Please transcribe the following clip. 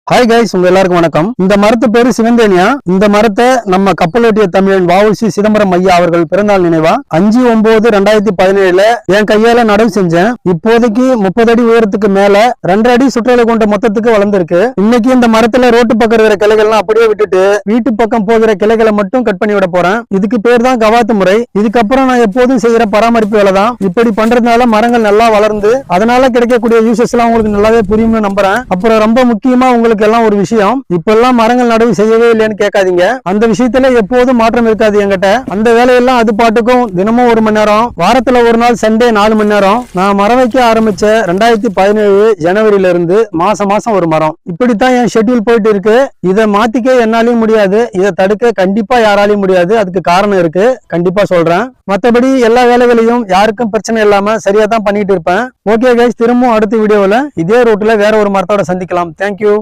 Hi guys, உங்க எல்லாருக்கும் வணக்கம். இந்த மரத்து பேரு சிவந்தேனியா. இந்த மரத்தை நம்ம கப்பலோட்டிய தமிழன் வ.உ.சி. சிதம்பரம் ஐயா அவர்கள் பிறந்தநாள் நினைவா 5/9/2017 என் கையால நடவு செஞ்சேன். இப்போதைக்கு 30 அடி உயரத்துக்கு மேல 2 அடி சுற்றளவு கொண்ட மொத்தத்துக்கு வளர்ந்துருக்கு. இன்னைக்கு இந்த மரத்துல ரோட்டு பக்கம் இருக்கிற கிளைகள்லாம் அப்படியே விட்டுட்டு வீட்டு பக்கம் போகிற கிளைகளை மட்டும் கட் பண்ணி விட போறேன். இதுக்கு பேர் தான் கவாத்து முறை. இதுக்கப்புறம் நான் எப்போதும் செய்யற பராமரிப்பு வேலை தான். இப்படி பண்றதுனால மரங்கள் நல்லா வளர்ந்து அதனால கிடைக்கக்கூடிய யூசஸ் எல்லாம் உங்களுக்கு நல்லாவே புரியும்னு நம்புறேன். அப்புறம் ரொம்ப முக்கியமா உங்களுக்கு எல்லாம் ஒரு விஷயம், இப்பெல்லாம் மரங்கள் நடவு செய்யவே இல்லைன்னு கேட்காதீங்க. அந்த விஷயத்துல எப்போதும் மாற்றம் இருக்காது என்கிட்ட. அந்த வேலையெல்லாம் அது பாட்டுக்கும் தினமும் 1 மணி நேரம், வாரத்துல ஒரு நாள் சண்டே 4 மணி நேரம். நான் மரம் வைக்க ஆரம்பிச்ச 2017 ஜனவரியில இருந்து மாசம் ஒரு மரம். இப்படித்தான் என் ஷெட்யூல் போயிட்டு இருக்கு. இதை மாத்திக்க என்னாலையும் முடியாது, இதை தடுக்க கண்டிப்பா யாராலையும் முடியாது. அதுக்கு காரணம் இருக்கு, கண்டிப்பா சொல்றேன். மற்றபடி எல்லா வேலைகளையும் யாருக்கும் பிரச்சனை இல்லாம சரியா தான் பண்ணிட்டு இருப்பேன். ஓகே கைஸ், திரும்பவும் அடுத்த வீடியோவில் இதே ரூட்ல வேற ஒரு மரத்தோட சந்திக்கலாம். தேங்க்யூ.